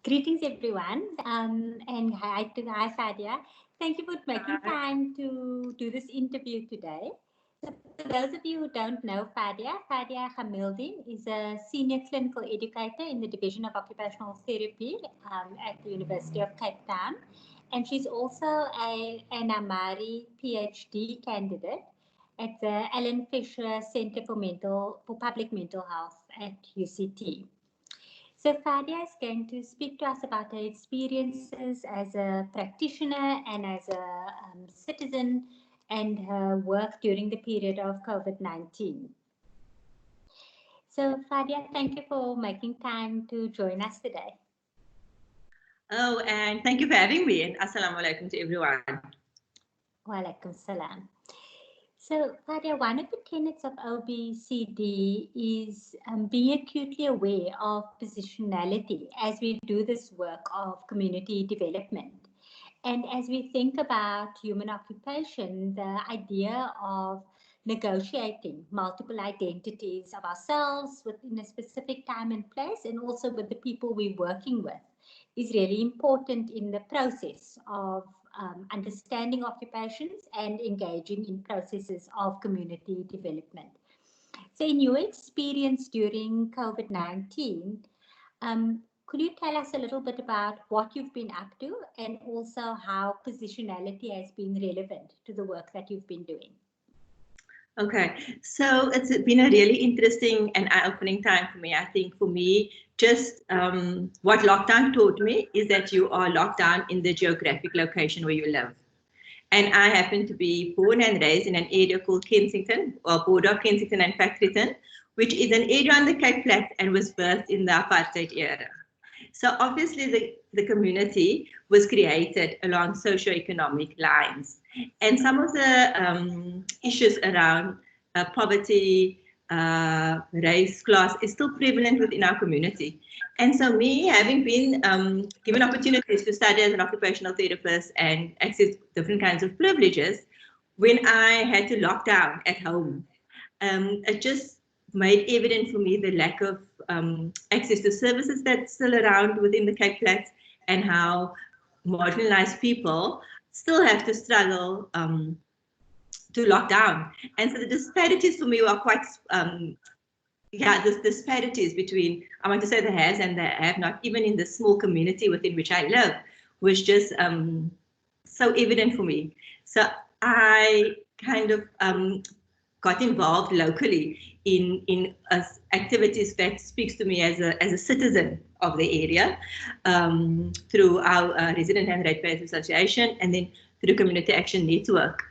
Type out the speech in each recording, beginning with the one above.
Greetings, everyone, and hi Fadia. Thank you for making time to do this interview today. So, for those of you who don't know Fadia Gamieldien is a senior clinical educator in the Division of Occupational Therapy at the University of Cape Town, and she's also an AMARI PhD candidate at the Alan Flisher Centre for Public Mental Health at UCT. So Fadia is going to speak to us about her experiences as a practitioner and as a citizen and her work during the period of COVID-19. So Fadia, thank you for making time to join us today. Oh, and thank you for having me, and assalamu alaikum to everyone. Wa alaikum salam. So, Fadia, one of the tenets of OBCD is being acutely aware of positionality as we do this work of community development. And as we think about human occupation, the idea of negotiating multiple identities of ourselves within a specific time and place, and also with the people we're working with, is really important in the process of understanding occupations and engaging in processes of community development. So in your experience during COVID-19, could you tell us a little bit about what you've been up to and also how positionality has been relevant to the work that you've been doing? Okay, so it's been a really interesting and eye-opening time for me. I think for me, just what lockdown taught me is that you are locked down in the geographic location where you live. And I happen to be born and raised in an area called Kensington, or border of Kensington and Factoryton, which is an area on the Cape Flats and was birthed in the apartheid era. So obviously the community was created along socioeconomic lines. And some of the issues around poverty, race, class is still prevalent within our community. And so me, having been given opportunities to study as an occupational therapist and access different kinds of privileges, when I had to lock down at home, it just made evident for me the lack of access to services that's still around within the Cape Flats, and how marginalized people still have to struggle to lock down. And so the disparities for me were quite, the disparities between, I want to say the haves and the have-not, even in the small community within which I live, was just so evident for me. So I kind of got involved locally in activities that speaks to me as a citizen of the area, through our Resident and Ratepayers Association, and then through Community Action Network.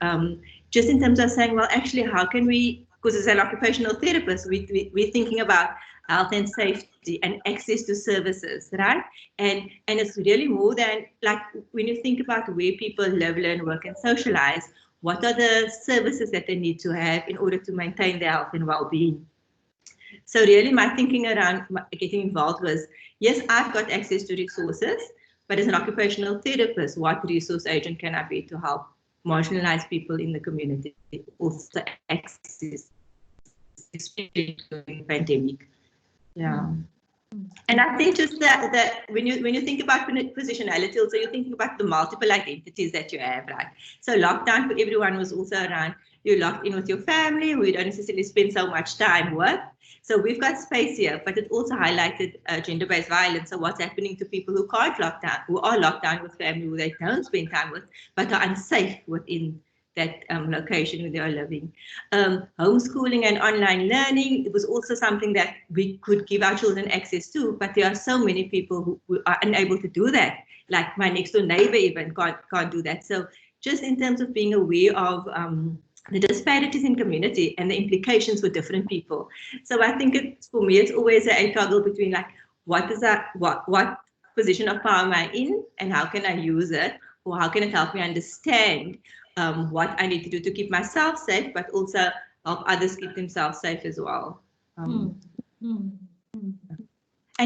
Just in terms of saying, well, actually, how can we, because as an occupational therapist, we're thinking about health and safety and access to services, right? And it's really more than, like, when you think about where people live, learn, work, and socialize, what are the services that they need to have in order to maintain their health and well-being? So really my thinking around getting involved was, yes, I've got access to resources, but as an occupational therapist, what resource agent can I be to help marginalized people in the community also access, especially during the pandemic? Yeah. And I think just that when you think about positionality, also you're thinking about the multiple identities that you have, right? So lockdown for everyone was also around, you're locked in with your family, who you don't necessarily spend so much time with. So we've got space here, but it also highlighted gender-based violence. So what's happening to people who can't lock down, who are locked down with family, who they don't spend time with, but are unsafe within that location where they are living. Homeschooling and online learning, it was also something that we could give our children access to, but there are so many people who are unable to do that. Like my next door neighbor even can't do that. So just in terms of being aware of the disparities in community and the implications for different people. So I think for me, it's always a toggle between like, what position of power am I in and how can I use it, or how can it help me understand what I need to do to keep myself safe, but also help others keep themselves safe as well. And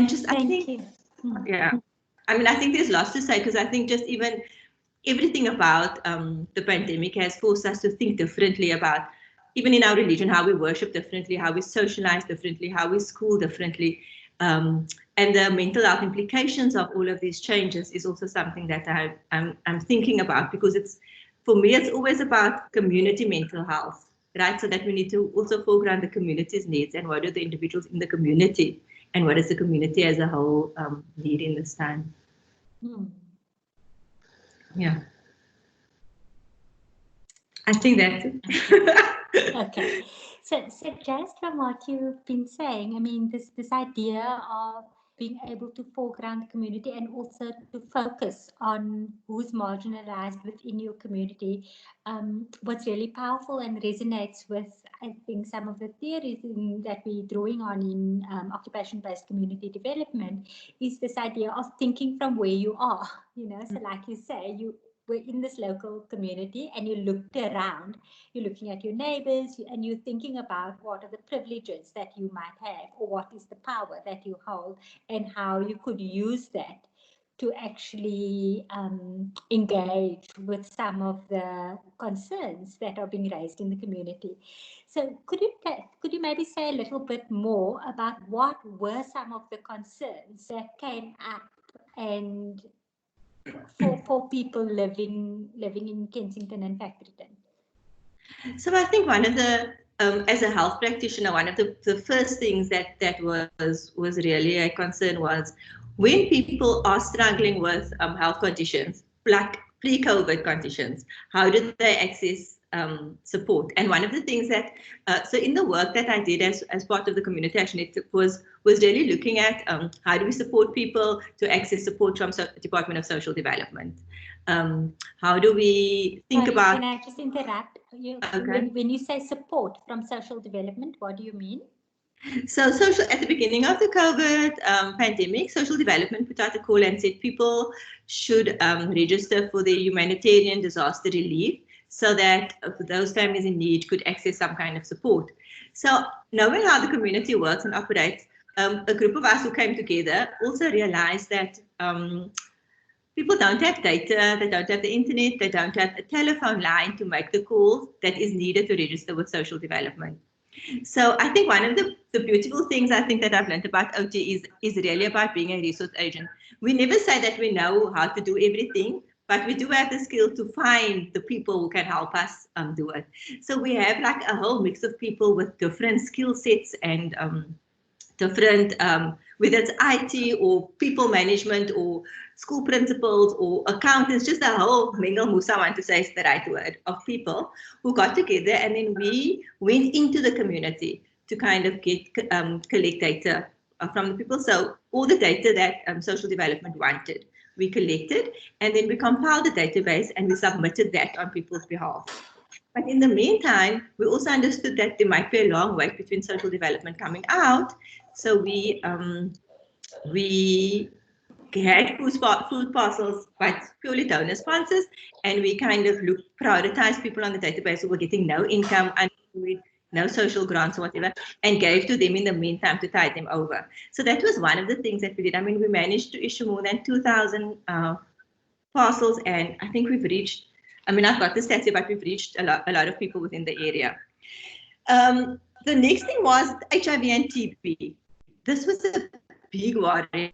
just, I think, yeah, I mean, I think there's lots to say, because I think just even everything about the pandemic has forced us to think differently about, even in our religion, how we worship differently, how we socialize differently, how we school differently. And the mental health implications of all of these changes is also something that I'm thinking about, because for me, it's always about community mental health, right? So that we need to also foreground the community's needs and what do the individuals in the community and what does the community as a whole need in this time. Yeah. I think that's it. Okay. So just from what you've been saying, I mean, this idea of being able to foreground the community and also to focus on who's marginalized within your community, what's really powerful and resonates with, I think, some of the theories that we're drawing on in occupation-based community development is this idea of thinking from where you are, so like you say, we're in this local community and you looked around, you're looking at your neighbors and you're thinking about what are the privileges that you might have or what is the power that you hold and how you could use that to actually engage with some of the concerns that are being raised in the community. So could you maybe say a little bit more about what were some of the concerns that came up and for people living in Kensington and Factoryton? So I think one of the, as a health practitioner, one of the first things that was really a concern was when people are struggling with health conditions, like pre-COVID conditions, how do they access support? And one of the things that, so in the work that I did as part of the community action network was really looking at how do we support people to access support from Department of Social Development. How do we think about... Can I just interrupt you? Okay. When you say support from social development, what do you mean? So at the beginning of the COVID pandemic, social development put out a call and said people should register for the humanitarian disaster relief so that those families in need could access some kind of support. So knowing how the community works and operates, a group of us who came together also realized that people don't have data, they don't have the internet, they don't have a telephone line to make the calls that is needed to register with social development. So I think one of the beautiful things I think that I've learned about OT is really about being a resource agent. We never say that we know how to do everything, but we do have the skill to find the people who can help us do it. So we have like a whole mix of people with different skill sets and different, whether it's IT or people management or school principals or accountants, just a whole mingle musa, I want to say is the right word, of people who got together, and then we went into the community to kind of collect data from the people. So all the data that social development wanted, we collected, and then we compiled the database and we submitted that on people's behalf. But in the meantime, we also understood that there might be a long wait between social development coming out. So we had food parcels, but purely donor sponsors, and we kind of prioritized people on the database who were getting no income, unemployed, no social grants or whatever, and gave to them in the meantime to tide them over. So that was one of the things that we did. I mean, we managed to issue more than 2,000 parcels, and I think we've reached, I mean, I've got the stats here, but we've reached a lot of people within the area. The next thing was HIV and TB. This was a big worry.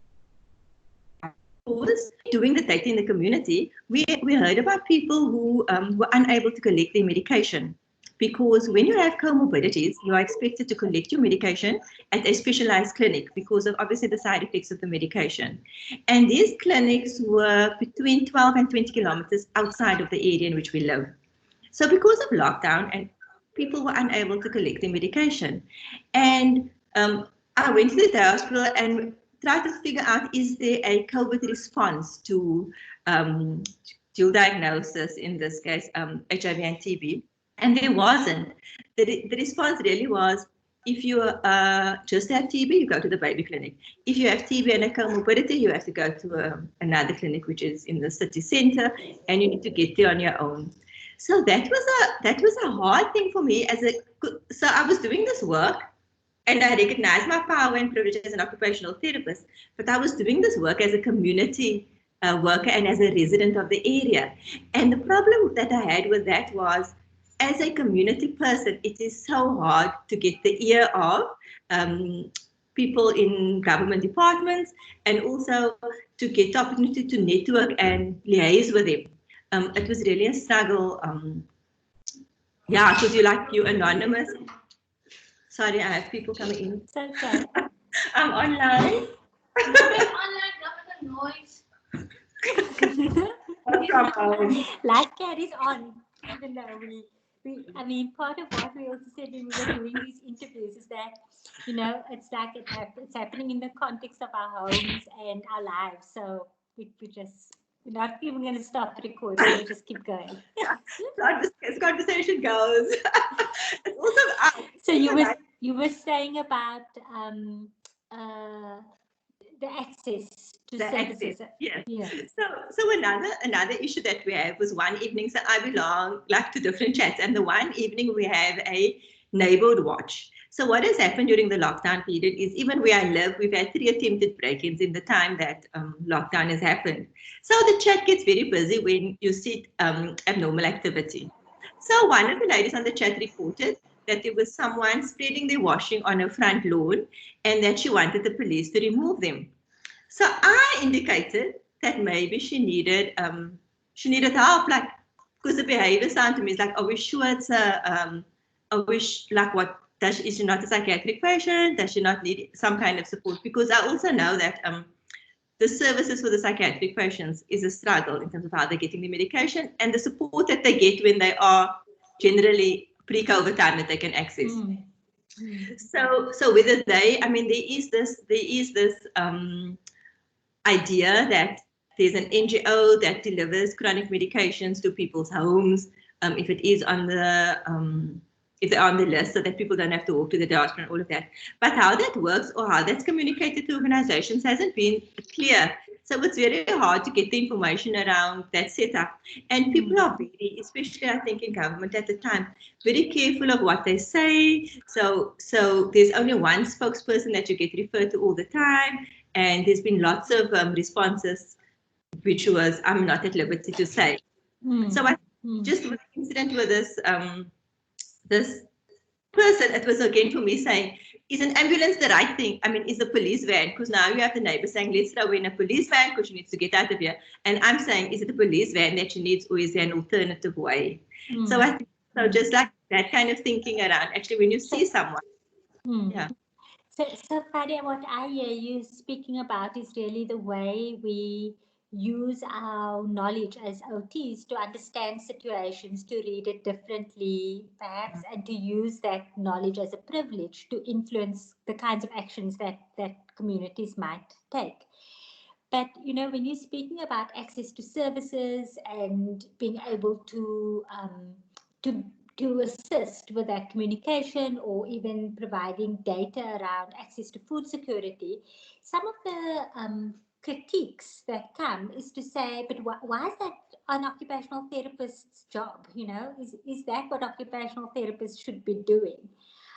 Doing the data in the community, we heard about people who were unable to collect their medication, because when you have comorbidities, you are expected to collect your medication at a specialized clinic because of obviously the side effects of the medication. And these clinics were between 12 and 20 kilometers outside of the area in which we live. So because of lockdown, and people were unable to collect their medication. And I went to the hospital and tried to figure out, is there a COVID response to dual diagnosis, in this case, HIV and TB? And there wasn't. The response really was, if you just have TB, you go to the baby clinic. If you have TB and a comorbidity, you have to go to another clinic, which is in the city center, and you need to get there on your own. So that was a hard thing for me. So I was doing this work, and I recognized my power and privilege as an occupational therapist, but I was doing this work as a community worker and as a resident of the area. And the problem that I had with that was, as a community person, it is so hard to get the ear of people in government departments, and also to get the opportunity to network and liaise with them. It was really a struggle. Yeah, because you're anonymous. Sorry, I have people coming in. It's okay. I'm online. Online, not with the noise. Life carries on, even though I mean, part of what we also said when we were doing these interviews is that, you know, it's like it's happening in the context of our homes and our lives. So we're not even going to stop recording. We'll just keep going. As conversation goes. It's also, so you were saying about the access to services. Yes. Yeah. So another issue that we have was one evening. So I belong to different chats, and the one evening we have a neighborhood watch. So what has happened during the lockdown period is, even where I live, we've had 3 attempted break-ins in the time that lockdown has happened. So the chat gets very busy when you see abnormal activity. So one of the ladies on the chat reported that there was someone spreading their washing on her front lawn, and that she wanted the police to remove them. So I indicated that maybe she needed help, like, because the behavior sounded to me is like, are we sure it's is she not a psychiatric patient? Does she not need some kind of support? Because I also know that the services for the psychiatric patients is a struggle in terms of how they're getting the medication and the support that they get when they are generally pre-COVID time that they can access. So whether there is this idea that there's an NGO that delivers chronic medications to people's homes, if it is on the if they're on the list, so that people don't have to walk to the doctor and all of that. But how that works or how that's communicated to organizations hasn't been clear. So it's very hard to get the information around that setup. And people are very, especially I think in government at the time, very careful of what they say. So there's only one spokesperson that you get referred to all the time. And there's been lots of responses, which was, I'm not at liberty to say. So I just with the incident with this person, it was again for me saying, is an ambulance the right thing? I mean, is a police van? Because now you have the neighbor saying, let's throw in a police van because she needs to get out of here. And I'm saying, is it a police van that she needs, or is there an alternative way? So I think, so just like that kind of thinking around, actually, when you see someone. Yeah. So Fadia, what I hear you speaking about is really the way we use our knowledge as OTs to understand situations, to read it differently, perhaps, and to use that knowledge as a privilege to influence the kinds of actions that communities might take. But, you know, when you're speaking about access to services and being able to assist with that communication, or even providing data around access to food security, some of the critiques that come is to say, but why is that an occupational therapist's job? You know, is that what occupational therapists should be doing?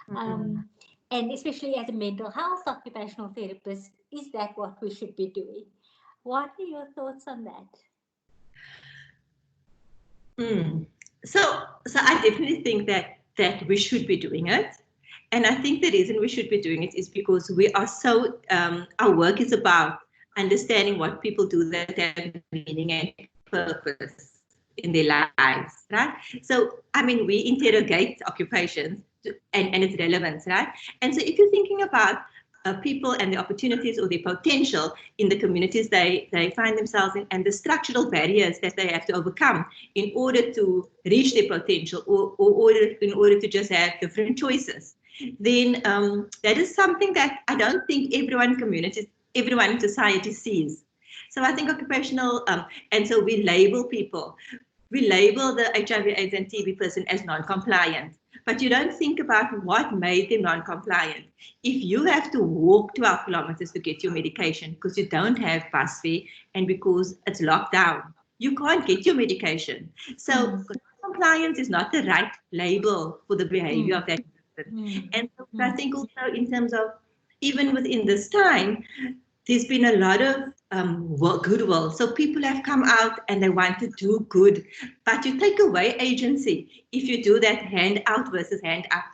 And especially as a mental health occupational therapist, is that what we should be doing? What are your thoughts on that? So I definitely think that we should be doing it. And I think the reason we should be doing it is because we are so, our work is about understanding what people do that have meaning and purpose in their lives, right? So, I mean, we interrogate occupations and its relevance, right? And so if you're thinking about people and the opportunities or the potential in the communities they find themselves in, and the structural barriers that they have to overcome in order to reach their potential, or in order to just have different choices, then that is something that I don't think everyone in society sees. So I think occupational, and so we label people. We label the HIV/AIDS and TB person as non-compliant. But you don't think about what made them non-compliant. If you have to walk 12 kilometers to get your medication because you don't have bus fare and because it's locked down, you can't get your medication. So compliance is not the right label for the behavior of that person. And so I think also in terms of, even within this time, there's been a lot of goodwill. So people have come out and they want to do good, but you take away agency if you do that hand out versus hand up.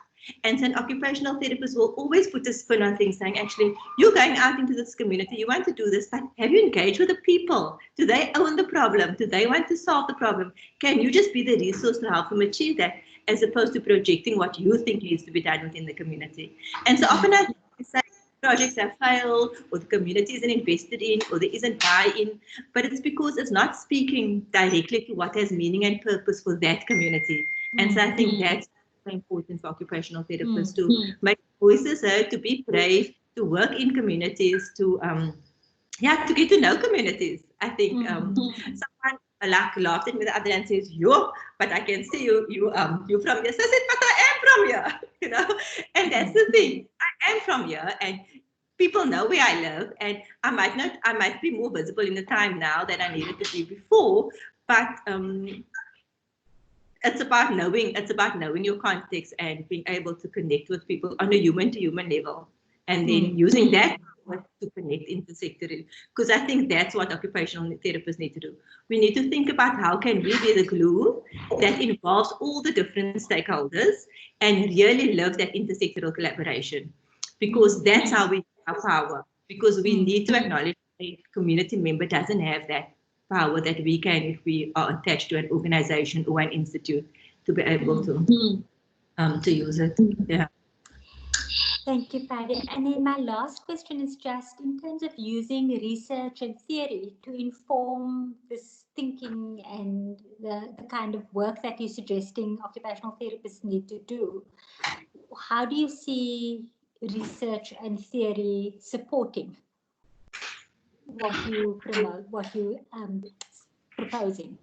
And so an occupational therapist will always put a spin on things, saying, actually, you're going out into this community, you want to do this, but have you engaged with the people? Do they own the problem? Do they want to solve the problem? Can you just be the resource to help them achieve that, as opposed to projecting what you think needs to be done within the community? And so often I say projects have failed, or the community isn't invested in, or there isn't buy-in, but it's because it's not speaking directly to what has meaning and purpose for that community. And so I think that's important for occupational therapists to make voices heard, to be brave, to work in communities, to to get to know communities. I think someone laughed at me the other day and says, "Yo, but I can see you from here." So I said, "But I am from here," you know. And that's the thing. I am from here, and people know where I live, and I might be more visible in the time now than I needed to be before, but it's about knowing your context and being able to connect with people on a human-to-human level, and then using that to connect intersectorally. Because I think that's what occupational therapists need to do. We need to think about how can we be the glue that involves all the different stakeholders and really love that intersectoral collaboration, because that's how we have power. Because we need to acknowledge a community member doesn't have that power that we can if we are attached to an organization or an institute to be able to use it. Yeah. Thank you, Fadia. And then my last question is just in terms of using research and theory to inform this thinking and the kind of work that you're suggesting occupational therapists need to do. How do you see research and theory supporting what you promote, what you proposing?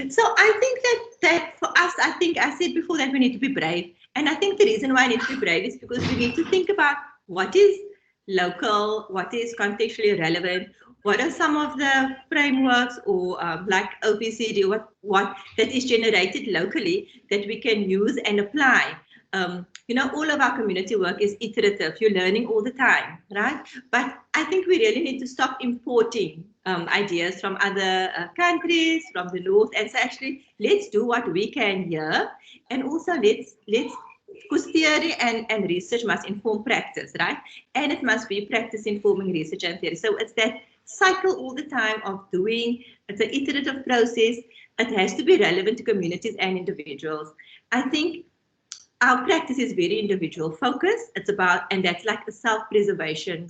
So I think that for us, I think I said before that we need to be brave. And I think the reason why I need to be brave is because we need to think about what is local, what is contextually relevant, what are some of the frameworks or like OPCD, what that is generated locally that we can use and apply. All of our community work is iterative. You're learning all the time, right? But I think we really need to stop importing ideas from other countries, from the north, and so actually let's do what we can here, and also let's because theory and research must inform practice, right? And it must be practice informing research and theory. So it's that cycle all the time of doing. It's an iterative process. It has to be relevant to communities and individuals. I think our practice is very individual focused. It's about, and that's like a self-preservation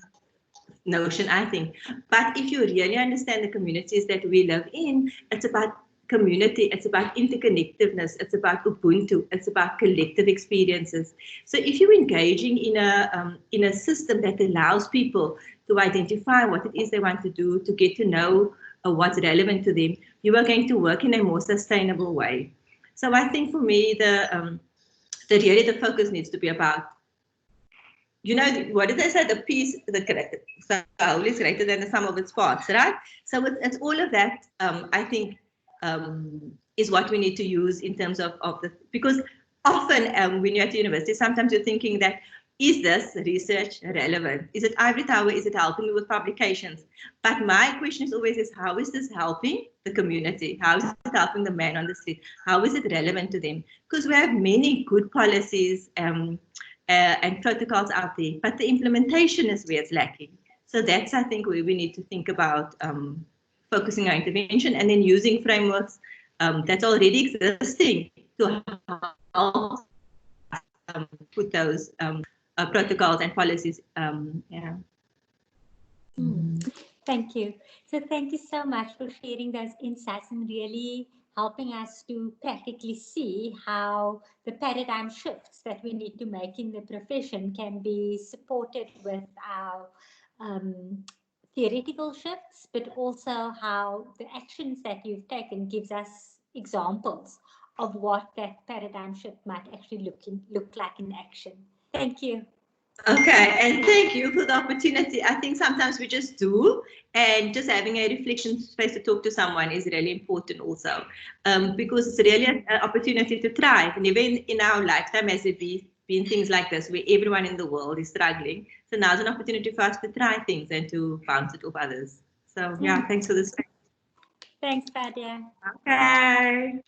notion, I think. But if you really understand the communities that we live in, it's about community, it's about interconnectedness, it's about Ubuntu, it's about collective experiences. So if you're engaging in a system that allows people to identify what it is they want to do, to get to know what's relevant to them, you are going to work in a more sustainable way. So I think for me, the focus needs to be about, what did they say? The piece, the whole is greater than the sum of its parts, right? So it's all of that, I think, is what we need to use in terms of because often when you're at university, sometimes you're thinking that, is this research relevant? Is it ivory tower? Is it helping me with publications? But my question is always how is this helping the community? How is it helping the man on the street? How is it relevant to them? Because we have many good policies and protocols out there, but the implementation is where it's lacking. So that's, I think, where we need to think about focusing our intervention and then using frameworks that's already existing to help put those protocols and policies. Thank you. So thank you so much for sharing those insights and really helping us to practically see how the paradigm shifts that we need to make in the profession can be supported with our theoretical shifts, but also how the actions that you've taken gives us examples of what that paradigm shift might actually look like in action. Thank you. Okay, and thank you for the opportunity. I think sometimes we just do, and just having a reflection space to talk to someone is really important also, because it's really an opportunity to thrive. And even in our lifetime has it been things like this, where everyone in the world is struggling. So now's an opportunity for us to try things and to bounce it off others. So yeah, thanks for this. Thanks, Fadia. Okay.